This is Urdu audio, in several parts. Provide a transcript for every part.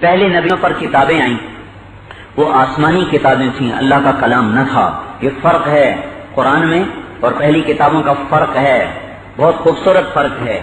پہلے نبیوں پر کتابیں آئیں وہ آسمانی کتابیں تھیں، اللہ کا کلام نہ تھا. یہ فرق ہے قرآن میں اور پہلی کتابوں کا فرق ہے، بہت خوبصورت فرق ہے.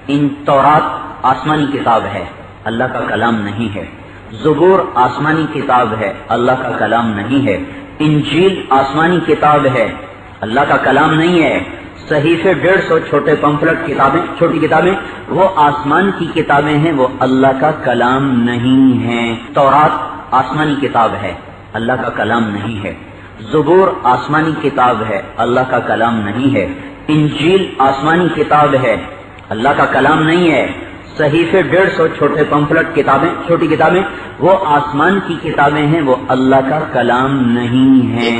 ان تورات آسمانی کتاب ہے، اللہ کا کلام نہیں ہے. زبور آسمانی کتاب ہے، اللہ کا کلام نہیں ہے. انجیل آسمانی کتاب ہے، اللہ کا کلام نہیں ہے. صحیفے 150 چھوٹے پمفلٹ کتابیں، چھوٹی کتابیں، وہ آسمان کی کتابیں ہیں، وہ اللہ کا کلام نہیں ہیں. تورات آسمانی کتاب ہے، اللہ کا کلام نہیں ہے. زبور آسمانی کتاب ہے، اللہ کا کلام نہیں ہے. انجیل آسمانی کتاب ہے، اللہ کا کلام نہیں ہے. صحیفے 150 چھوٹے پمفلٹ کتابیں، چھوٹی کتابیں، وہ آسمان کی کتابیں ہیں، وہ اللہ کا کلام نہیں ہے.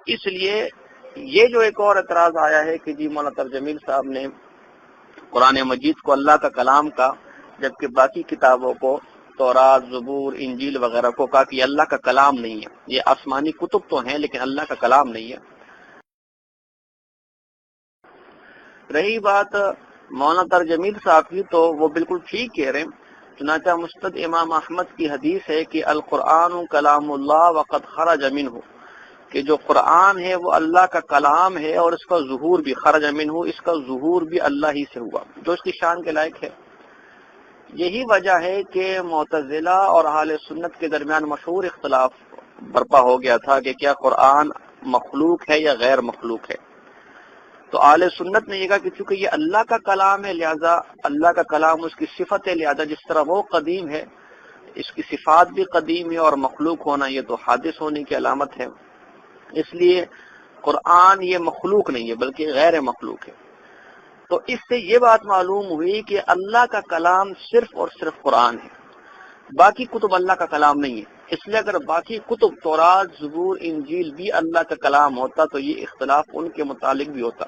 اس لیے یہ جو ایک اور اعتراض آیا ہے کہ جی مولانا اطہر جمیل صاحب نے قرآن مجید کو اللہ کا کلام کا، جبکہ باقی کتابوں کو تورات، زبور، انجیل وغیرہ کو کہا کہ یہ اللہ کا کلام نہیں ہے، یہ آسمانی کتب تو ہیں لیکن اللہ کا کلام نہیں ہے. رہی بات مولانا اطہر جمیل صاحب کی تو وہ بالکل ٹھیک کہہ رہے ہیں. چنانچہ مسند امام احمد کی حدیث ہے کہ القرآن کلام اللہ وقد خرج منہ، کہ جو قرآن ہے وہ اللہ کا کلام ہے اور اس کا ظہور بھی خرج منہ، اس کا ظہور بھی اللہ ہی سے ہوا، جو اس کی شان کے لائق ہے. یہی وجہ ہے کہ معتزلہ اور اہل سنت کے درمیان مشہور اختلاف برپا ہو گیا تھا کہ کیا قرآن مخلوق ہے یا غیر مخلوق ہے. تو اہل سنت نے یہ کہا کہ چونکہ یہ اللہ کا کلام ہے لہذا اللہ کا کلام اس کی صفت ہے، لہذا جس طرح وہ قدیم ہے اس کی صفات بھی قدیم ہے، اور مخلوق ہونا یہ تو حادث ہونے کی علامت ہے، اس لیے قرآن یہ مخلوق نہیں ہے بلکہ غیر مخلوق ہے. تو اس سے یہ بات معلوم ہوئی کہ اللہ کا کلام صرف اور صرف قرآن ہے، باقی کتب اللہ کا کلام نہیں ہے. اس لیے اگر باقی کتب تورات، زبور، انجیل بھی اللہ کا کلام ہوتا تو یہ اختلاف ان کے متعلق بھی ہوتا.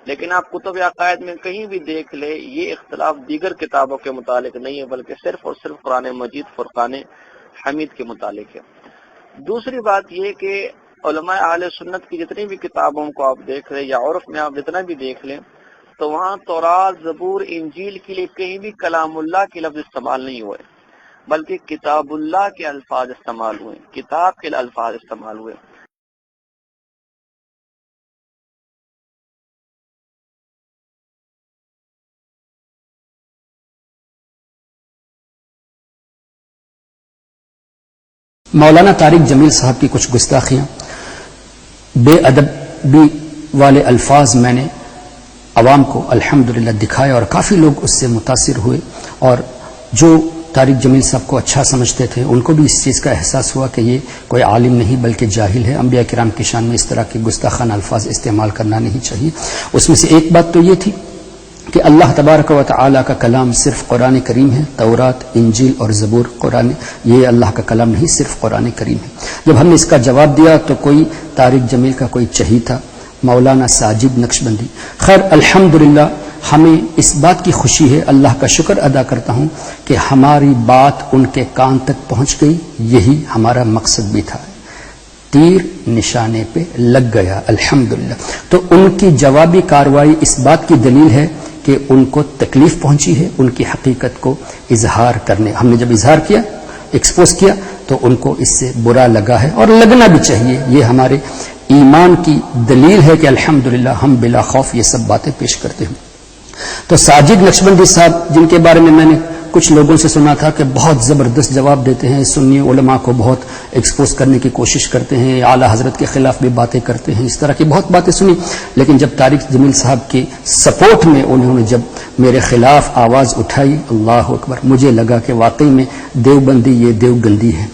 لیکن آپ کتب عقائد میں کہیں بھی دیکھ لیں یہ اختلاف دیگر کتابوں کے متعلق نہیں ہے بلکہ صرف اور صرف قرآن مجید فرقان حمید کے متعلق ہے. دوسری بات یہ کہ علماء اہل سنت کی جتنی بھی کتابوں کو آپ دیکھ لیں یا عرف میں آپ جتنا بھی دیکھ لیں تو وہاں تورات، زبور، انجیل کے لیے کہیں بھی کلام اللہ کے لفظ استعمال نہیں ہوئے بلکہ کتاب اللہ کے الفاظ استعمال ہوئے، کتاب کے الفاظ استعمال ہوئے. مولانا طارق جمیل صاحب کی کچھ گستاخیاں، بے ادبی والے الفاظ میں نے عوام کو الحمدللہ دکھائے اور کافی لوگ اس سے متاثر ہوئے، اور جو طارق جمیل صاحب کو اچھا سمجھتے تھے ان کو بھی اس چیز کا احساس ہوا کہ یہ کوئی عالم نہیں بلکہ جاہل ہے. انبیاء کرام کی شان میں اس طرح کے گستاخانہ الفاظ استعمال کرنا نہیں چاہیے. اس میں سے ایک بات تو یہ تھی کہ اللہ تبارک و تعالی کا کلام صرف قرآن کریم ہے، تورات، انجیل اور زبور قرآن، یہ اللہ کا کلام نہیں، صرف قرآن کریم ہے. جب ہم نے اس کا جواب دیا تو کوئی طارق جمیل کا کوئی چہی تھا، مولانا ساجد نقشبندی. خیر الحمدللہ ہمیں اس بات کی خوشی ہے، اللہ کا شکر ادا کرتا ہوں کہ ہماری بات ان کے کان تک پہنچ گئی، یہی ہمارا مقصد بھی تھا. تیر نشانے پہ لگ گیا الحمدللہ. تو ان کی جوابی کارروائی اس بات کی دلیل ہے کہ ان کو تکلیف پہنچی ہے ان کی حقیقت کو اظہار کرنے. ہم نے جب اظہار کیا، ایکسپوز کیا، تو ان کو اس سے برا لگا ہے اور لگنا بھی چاہیے. یہ ہمارے ایمان کی دلیل ہے کہ الحمدللہ ہم بلا خوف یہ سب باتیں پیش کرتے ہیں. تو ساجد نقشبندی صاحب جن کے بارے میں نے کچھ لوگوں سے سنا تھا کہ بہت زبردست جواب دیتے ہیں، سنی علماء کو بہت ایکسپوز کرنے کی کوشش کرتے ہیں، اعلیٰ حضرت کے خلاف بھی باتیں کرتے ہیں، اس طرح کی بہت باتیں سنی. لیکن جب طارق جمیل صاحب کی سپورٹ میں انہوں نے جب میرے خلاف آواز اٹھائی، اللہ اکبر، مجھے لگا کہ واقعی میں دیوبندی یہ دیوگندی ہے.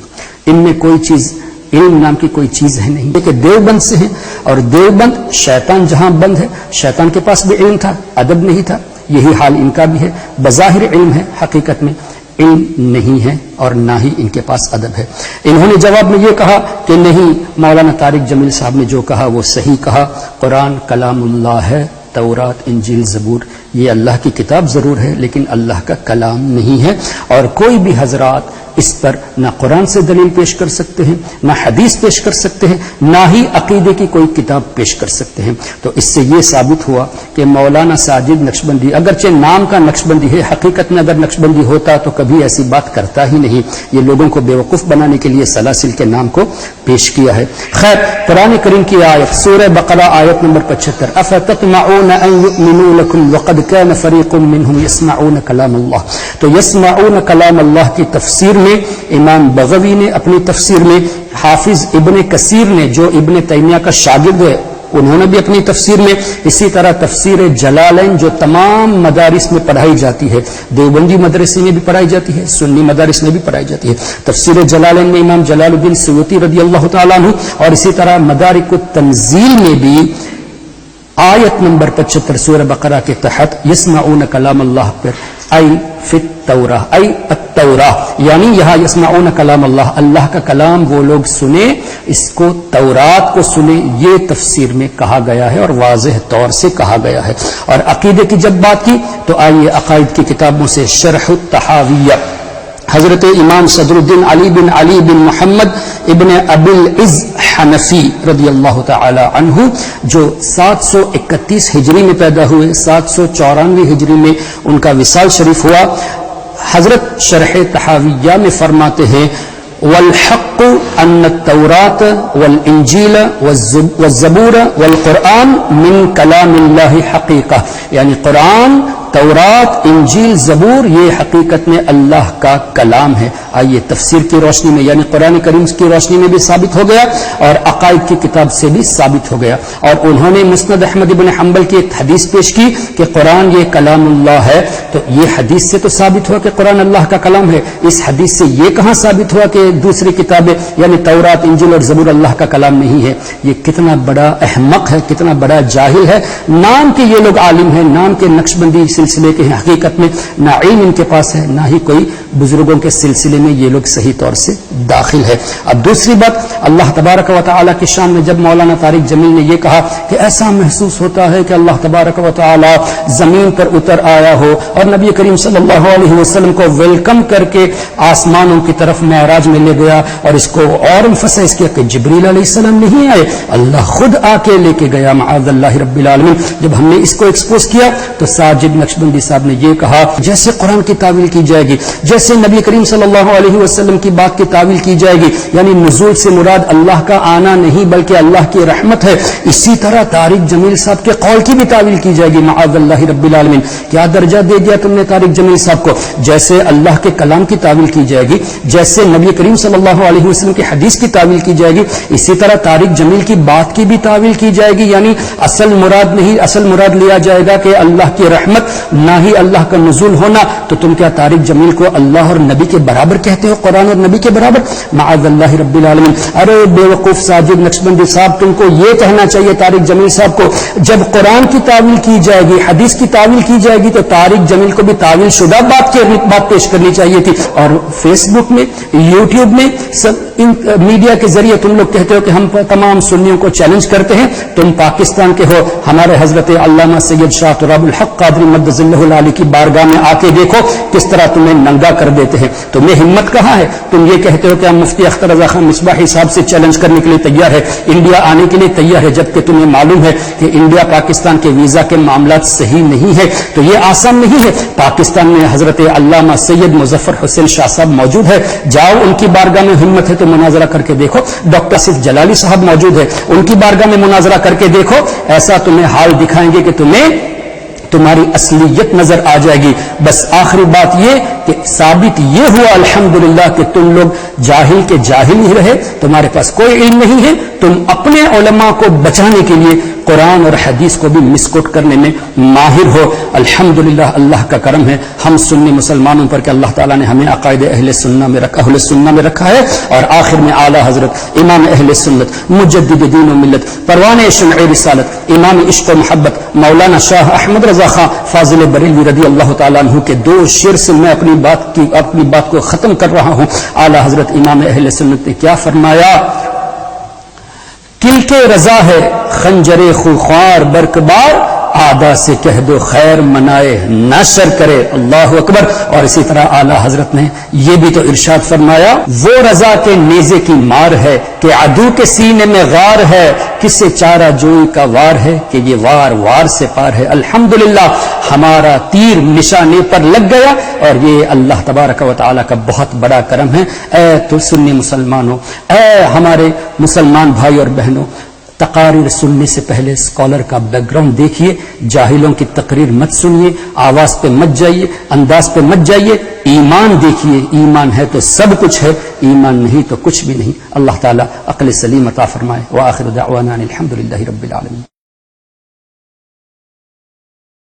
ان میں کوئی چیز، علم نام کی کوئی چیز ہے نہیں، کہ دیوبند سے ہیں، اور دیوبند شیطان جہاں بند ہے، شیطان کے پاس بھی علم تھا، ادب نہیں تھا. یہی حال ان کا بھی ہے، بظاہر علم ہے، حقیقت میں علم نہیں ہے اور نہ ہی ان کے پاس ادب ہے. انہوں نے جواب میں یہ کہا کہ نہیں، مولانا طارق جمیل صاحب نے جو کہا وہ صحیح کہا، قرآن کلام اللہ ہے، تورات، انجیل، زبور یہ اللہ کی کتاب ضرور ہے لیکن اللہ کا کلام نہیں ہے. اور کوئی بھی حضرات اس پر نہ قرآن سے دلیل پیش کر سکتے ہیں، نہ حدیث پیش کر سکتے ہیں، نہ ہی عقیدے کی کوئی کتاب پیش کر سکتے ہیں۔ تو اس سے یہ ثابت ہوا کہ مولانا ساجد نقشبندی اگرچہ نام کا نقشبندی ہے، حقیقت میں اگر نقشبندی ہوتا تو کبھی ایسی بات کرتا ہی نہیں، یہ لوگوں کو بیوقوف بنانے کے لیے سلاسل کے نام کو پیش کیا ہے۔ خیر، قرآن کریم کی آیت سورہ بقرہ آیت نمبر 75، افتطمعون ان یؤمنوا لکم وقد کان فریق منہم یسمعون کلام اللہ۔ تو یسمعون کلام اللہ کی تفسیر میں امام بغوی نے اپنی تفسیر میں، حافظ ابن کثیر نے جو ابن تیمیہ کا شاگرد ہے انہوں نے بھی اپنی تفسیر میں، اسی طرح تفسیر جلالین جو تمام مدارس میں پڑھائی جاتی ہے، دیوبندی مدرسے میں بھی پڑھائی جاتی ہے، سنی مدارس میں بھی پڑھائی جاتی ہے، تفسیر جلالین میں امام جلال الدین سیوطی رضی اللہ تعالیٰ عنہ، اور اسی طرح مدارک التنزیل میں بھی آیت نمبر 75 سورہ بقرہ کے تحت یسمعون کلام اللہ پر ای فی التوراہ، ای التوراہ، یعنی یہاں یسمعون کلام اللہ، اللہ کا کلام وہ لوگ سنیں، اس کو تورات کو سنیں، یہ تفسیر میں کہا گیا ہے اور واضح طور سے کہا گیا ہے۔ اور عقیدے کی جب بات کی تو آئیے عقائد کی کتابوں سے شرح الطحاویہ، حضرت امام صدر الدین علی بن محمد ابن ابی العز حنفی رضی اللہ تعالی عنہ جو 731 ہجری میں پیدا ہوئے، 794 ہجری میں ان کا وصال شریف ہوا، حضرت شرح طحاویہ میں فرماتے ہیں والحق ان التوراۃ والانجیل والزبور والقرآن من کلام اللہ حقیقہ، یعنی قرآن، تورات، انجیل، زبور یہ حقیقت میں اللہ کا کلام ہے۔ آئیے تفسیر کی روشنی میں یعنی قرآن کریم کی روشنی میں بھی ثابت ہو گیا اور عقائد کی کتاب سے بھی ثابت ہو گیا۔ اور انہوں نے مسند احمد بن حنبل کی ایک حدیث پیش کی کہ قرآن یہ کلام اللہ ہے، تو یہ حدیث سے تو ثابت ہوا کہ قرآن اللہ کا کلام ہے، اس حدیث سے یہ کہاں ثابت ہوا کہ دوسری کتابیں یعنی تورات، انجیل اور زبور اللہ کا کلام نہیں ہے؟ یہ کتنا بڑا احمق ہے، کتنا بڑا جاہل ہے، نام کے یہ لوگ عالم ہیں، نام کے نقشبندی سلسلے کے ہیں، حقیقت میں نہ علم ان کے پاس ہے نہ ہی کوئی بزرگوں کے سلسلے میں یہ لوگ صحیح طور سے داخل ہے۔ اب دوسری بات، اللہ تبارک و تعالیٰ کی شان میں جب مولانا طارق جمیل نے یہ کہا کہ ایسا محسوس ہوتا ہے کہ اللہ تبارک و تعالیٰ زمین پر اتر آیا ہو اور نبی کریم صلی اللہ علیہ وسلم کو ویلکم کر کے آسمانوں کی طرف معراج میں لے گیا، اور اس کو اور امفسائز کیا کہ جبریل علیہ السلام نہیں آئے، اللہ خود آ کے لے کے گیا، معاذ اللہ رب العالمین۔ جب ہم نے اس کو ایکسپوز کیا تو ساجد نقشبندی صاحب نے یہ کہا جیسے قرآن کی تعویل کی جائے گی، جیسے نبی کریم صلی اللہ علیہ وسلم کی بات کی تعویل کی جائے گی، یعنی نزول سے مراد اللہ کا آنا نہیں بلکہ اللہ کی رحمت ہے، اسی طرح طارق جمیل صاحب کے قول کی بھی تعویل کی جائے گی، معاذ اللہ رب العالمین۔ کیا درجہ دے دیا تم نے طارق جمیل صاحب کو؟ جیسے اللہ کے کلام کی تعویل کی جائے گی، جیسے نبی کریم صلی اللہ علیہ وسلم کی حدیث کی تعویل کی جائے گی، اسی طرح طارق جمیل کی بات کی بھی تعویل کی جائے گی، یعنی اصل مراد نہیں، اصل مراد لیا جائے گا کہ اللہ کی رحمت نہ ہی اللہ کا نزول ہونا۔ تو تم کیا طارق جمیل کو اللہ اور نبی کے برابر کہتے ہو، قرآن اور نبی کے برابر؟ معاذ اللہ رب العالمین۔ ارے بے وقوف ساجد نقشبندی صاحب، تم کو یہ کہنا چاہیے طارق جمیل صاحب کو، جب قرآن کی تعویل کی جائے گی، حدیث کی تعویل کی جائے گی، تو طارق جمیل کو بھی تعویل شدہ بات پیش کرنی چاہیے تھی۔ اور فیس بک میں، یوٹیوب میں، سب ان میڈیا کے ذریعے تم لوگ کہتے ہو کہ ہم تمام سنیوں کو چیلنج کرتے ہیں۔ تم پاکستان کے ہو، ہمارے حضرت علامہ سید شاہ تراب الحق قادری مدظ اللہ العالی کی بارگاہ میں آ کے دیکھو کس طرح تمہیں ننگا کر دیتے ہیں۔ تمہیں ہمت کہاں ہے؟ تم یہ کہتے ہو کہ ہم مفتی اختر رضا خان مصباحی صاحب سے چیلنج کرنے کے لیے تیار ہے، انڈیا آنے کے لیے تیار ہے، جبکہ تمہیں معلوم ہے کہ انڈیا پاکستان کے ویزا کے معاملات صحیح نہیں ہے۔ تو یہ آسان نہیں ہے۔ پاکستان میں حضرت علامہ سید مظفر حسین شاہ صاحب موجود ہے، جاؤ ان کی بارگاہ میں، ہمت ہے تو مناظرہ کر کے دیکھو۔ ڈاکٹر صف جلالی صاحب موجود ہے، ان کی بارگاہ میں مناظرہ کر کے دیکھو، ایسا تمہیں حال دکھائیں گے کہ تمہیں تمہاری اصلیت نظر آ جائے گی۔ بس آخری بات یہ کہ ثابت یہ ہوا الحمدللہ کہ تم لوگ جاہل کے جاہل ہی رہے، تمہارے پاس کوئی علم نہیں ہے، تم اپنے علماء کو بچانے کے لیے قرآن اور حدیث کو بھی مسکوٹ کرنے میں ماہر ہو۔ الحمدللہ اللہ کا کرم ہے ہم سنی مسلمانوں پر کہ اللہ تعالیٰ نے ہمیں عقائد اہل سنہ میں رکھا ہے، اور آخر میں اعلیٰ حضرت امام اہل سنت مجدد دین و ملت پروانِ شمع رسالت امام عشق و محبت مولانا شاہ احمد رضا خان فاضل بریلوی رضی اللہ تعالیٰ عنہ کے دو شعر سے میں اپنی بات کو ختم کر رہا ہوں۔ اعلیٰ حضرت امام اہل سنت نے کیا فرمایا؟ کل کے رضا ہے خنجر خوخوار برکبار، آدھا سے کہہ دو خیر منائے نہ شر کرے، اللہ اکبر۔ اور اسی طرح اعلیٰ حضرت نے یہ بھی تو ارشاد فرمایا، وہ رضا کے نیزے کی مار ہے کہ عدو کے سینے میں غار ہے، کسے چارہ جوئی کا وار ہے کہ یہ وار وار سے پار ہے۔ الحمدللہ ہمارا تیر نشانے پر لگ گیا، اور یہ اللہ تبارک و تعالی کا بہت بڑا کرم ہے۔ اے تو سنی مسلمانوں، اے ہمارے مسلمان بھائی اور بہنوں، تقاریر سننے سے پہلے اسکالر کا بیک گراؤنڈ دیکھیے، جاہلوں کی تقریر مت سنیے، آواز پہ مت جائیے، انداز پہ مت جائیے، ایمان دیکھیے، ایمان ہے تو سب کچھ ہے، ایمان نہیں تو کچھ بھی نہیں۔ اللہ تعالیٰ عقل سلیم عطا فرمائے۔ وآخر دعوانا الحمدللہ رب العالمین۔